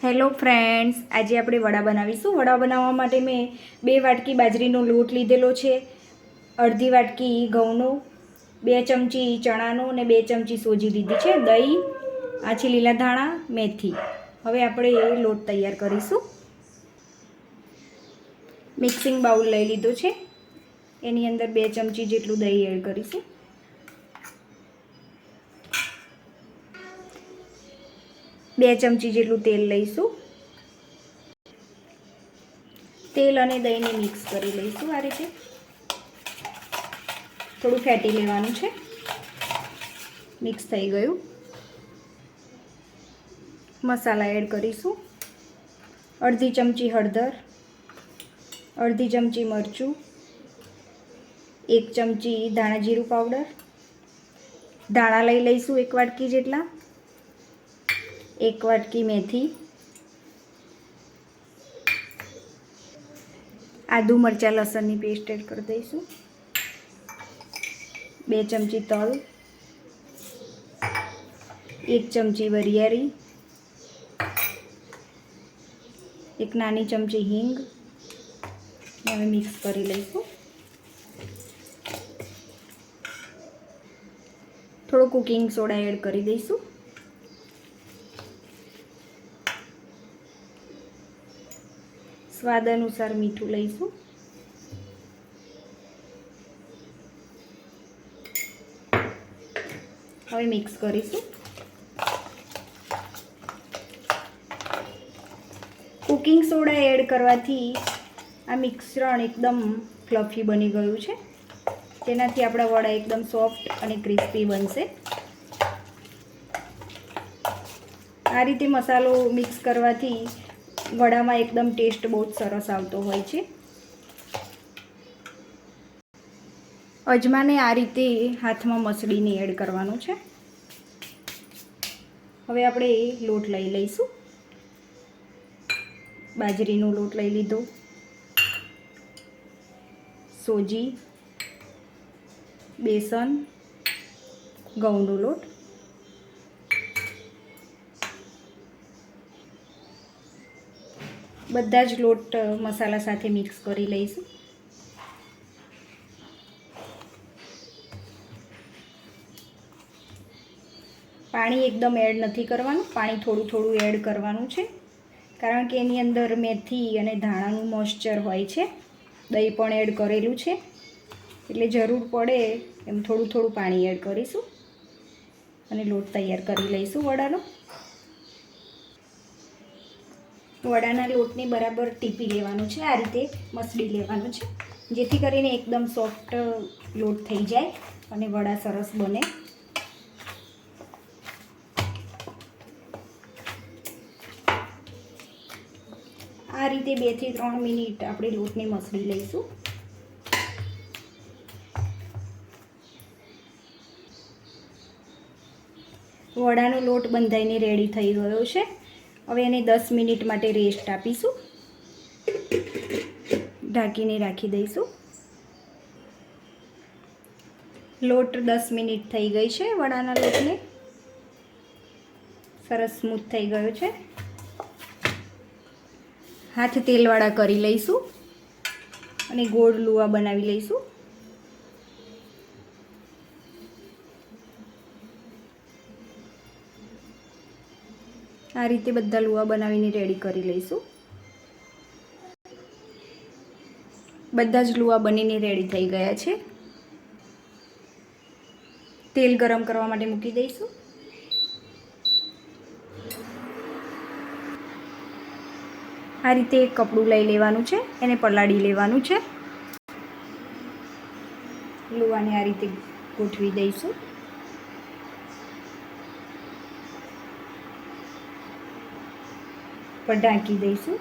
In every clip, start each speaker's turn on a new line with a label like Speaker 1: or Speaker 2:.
Speaker 1: Hello friends, આજે આપણે વડા બનાવીશું. વડા બનાવવા માટે મેં 2 વાટકી બાજરીનો લોટ લીધેલો છે, અડધી વાટકી ઘઉંનો, 2 ચમચી ચણાનો અને 2 ચમચી સોજી લીધી છે, દહીં, આછી લીલા ધાણા, મેથી. હવે આપણે લોટ તૈયાર કરીશું. મિક્સિંગ બાઉલ લઈ લીધો છે, એની અંદર 2 ચમચી જેટલું દહીં એડ કરીશું. બે ચમચી જેટલું તેલ લઈશું. તેલ અને દહીંને મિક્સ કરી લઈશું. આ રીતે થોડું ફેટી લેવાનું છે. મિક્સ થઈ ગયું. મસાલા એડ કરીશું. અડધી ચમચી હળદર, અડધી ચમચી મરચું, 1 ચમચી ધાણા જીરું પાવડર, ધાણા લઈ લઈશું 1 વાટકી જેટલા, 1 વાટકી મેથી, આદુ મરચાં લસણની પેસ્ટ એડ કરી દઈશું, 2 ચમચી તલ, 1 ચમચી વરિયાળી, 1 નાની ચમચી હિંગ. હવે મિક્સ કરી લઈશું. થોડો કુકિંગ સોડા એડ કરી દઈશું. સ્વાદ અનુસાર મીઠું લઈશું. હવે મિક્સ કરીશું. કુકિંગ સોડા એડ કરવાથી આ મિશ્રણ એકદમ ફ્લફી બની ગયું છે. તેનાથી આપણા વડા એકદમ સોફ્ટ અને ક્રિસ્પી બનશે. આ રીતે મસાલો મિક્સ કરવાથી વડામાં એકદમ ટેસ્ટ બહુ જ સરસ આવતો હોય છે. અજમાને આ રીતે હાથમાં મસળીને એડ કરવાનું છે. હવે આપણે લોટ લઈ લઈશું. બાજરીનો લોટ લઈ લીધો, સોજી, બેસન, ઘઉંનો લોટ. બધા જ લોટ મસાલા સાથે મિક્સ કરી લઈશું. પાણી એકદમ એડ નથી કરવાનું, પાણી થોડું થોડું એડ કરવાનું છે, કારણ કે એની અંદર મેથી અને ધાણાનું મોઇશ્ચર હોય છે. દહીં પણ એડ કરેલું છે, એટલે જરૂર પડે એમ થોડું થોડું પાણી એડ કરીશું અને લોટ તૈયાર કરી લઈશું વડાનો. વડાના લોટને બરાબર ટીપી લેવાનું છે. આ રીતે મસળી લેવાનું છે, જેથી કરીને એકદમ સોફ્ટ લોટ થઈ જાય અને વડા સરસ બને. આ રીતે 2 થી 3 મિનિટ આપણે લોટને મસળી લઈશું. વડાનો લોટ બંધાઈને રેડી થઈ ગયો છે. હવે એને 10 મિનિટ માટે રેસ્ટ આપીશું. ઢાંકીને રાખી દઈશું. લોટ 10 મિનિટ થઈ ગઈ છે. વડાના લોટને સરસ સ્મૂથ થઈ ગયો છે. હાથ તેલવાળા કરી લઈશું અને ગોળ લુવા બનાવી લઈશું. આ રીતે બધા લુવા બનાવીને રેડી કરી લઈશું. બધા જ લુવા બનીને રેડી થઈ ગયા છે. તેલ ગરમ કરવા માટે મૂકી દઈશું. આ રીતે એક કપડું લઈ લેવાનું છે, એને પલાળી લેવાનું છે. લુવાને આ રીતે ગોઠવી દઈશું. પર ઢાંકી દઈશું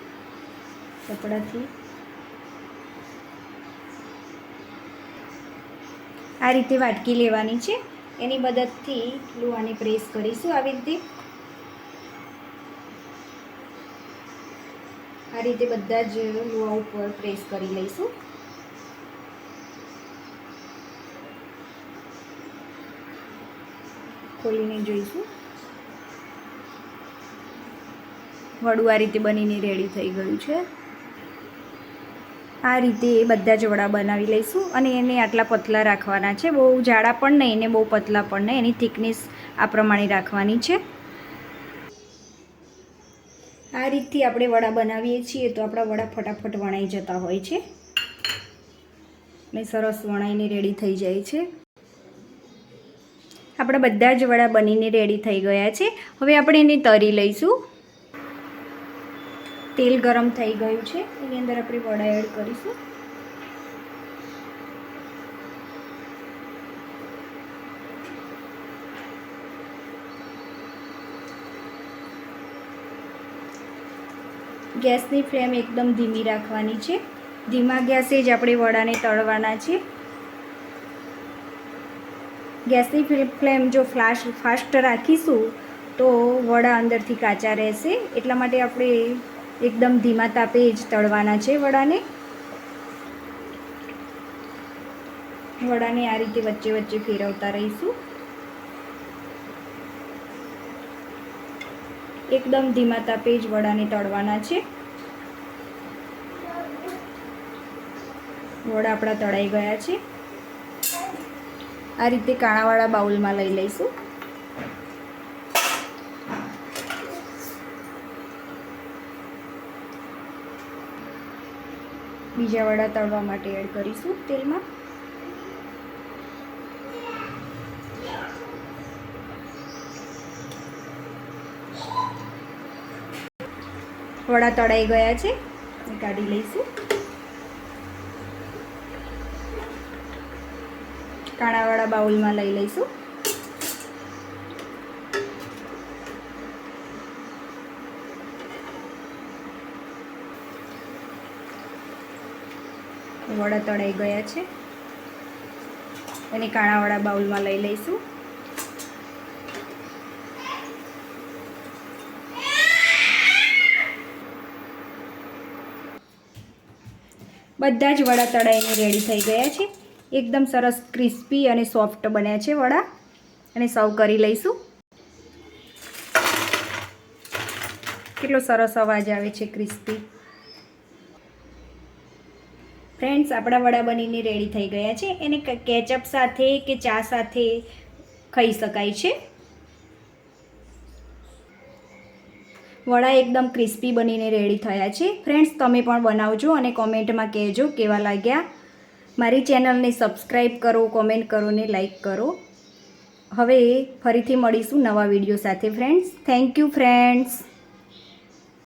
Speaker 1: કપડાથી. આ રીતે વાટકી લેવાની છે, એની મદદથી લુવાને પ્રેસ કરીશું. આવી રીતે બધા જ લુવા ઉપર પ્રેસ કરી લઈશું. ખોલીને જોઈશું. વડું આ રીતે બનીને રેડી થઈ ગયું છે। આ રીતે બધા જ વડા બનાવી લઈશું અને એને આટલા પતલા રાખવાના છે, બહુ જાડા પણ નહીં ને બહુ પતલા પણ નહીં, એની થિકનેસ આ પ્રમાણે રાખવાની છે। આ રીતથી આપણે વડા બનાવીએ છીએ તો આપણા વડા ફટાફટ વણાઈ જતા હોય છે અને સરસ વણાઈને રેડી થઈ જાય છે। આપણા બધા જ વડા બનીને રેડી થઈ ગયા છે। હવે આપણે એને તળી લઈશું। તેલ ગરમ થઈ ગયું છે, એની અંદર આપણે વડા એડ કરીશું। ગેસની ફ્લેમ એકદમ ધીમી રાખવાની છે, ધીમા ગેસે જ આપણે વડાને તળવાના છે। ગેસની ફ્લેમ જો ફાસ્ટ રાખીશું તો વડા અંદરથી કાચા રહેશે, એટલા માટે આપણે એકદમ ધીમા તાપે જ તળવાના છે વડાને। વડાને આ રીતે વચ્ચે વચ્ચે ફેરવતા રહીશું। એકદમ ધીમા તાપે જ વડાને તળવાના છે। વડા આપણા તળાઈ ગયા છે। આ રીતે કાણાવાળા બાઉલમાં લઈ લઈશું। બીજા વડા તળવા માટે એડ કરીશું તેલમાં। વડા તળાઈ ગયા છે, કાઢી લઈશું। કાણાવાળા બાઉલમાં લઈ લઈશું। વડા તળાઈ ગયા છે, અને કાણાવાળા બાઉલમાં લઈ લઈશું। બધા જ વડા તળાઈને રેડી થઈ ગયા છે, એકદમ સરસ ક્રિસ્પી અને સોફ્ટ બન્યા છે વડા, અને સર્વ કરી લઈશું। કેટલો સરસ અવાજ આવે છે, ક્રિસ્પી। ફ્રેન્ડ્સ, આપણા વડા બનીને રેડી થઈ ગયા છે, એને કેચઅપ સાથે કે ચા સાથે ખાઈ શકાય છે। વડા એકદમ ક્રિસ્પી બનીને રેડી થયા છે। ફ્રેન્ડ્સ, તમે પણ બનાવજો અને કોમેન્ટમાં કહેજો કેવા લાગ્યા। મારી ચેનલને સબસ્ક્રાઈબ કરો, કોમેન્ટ કરો ને લાઈક કરો। હવે ફરીથી મળીશું નવા વિડીયો સાથે ફ્રેન્ડ્સ। Thank you friends.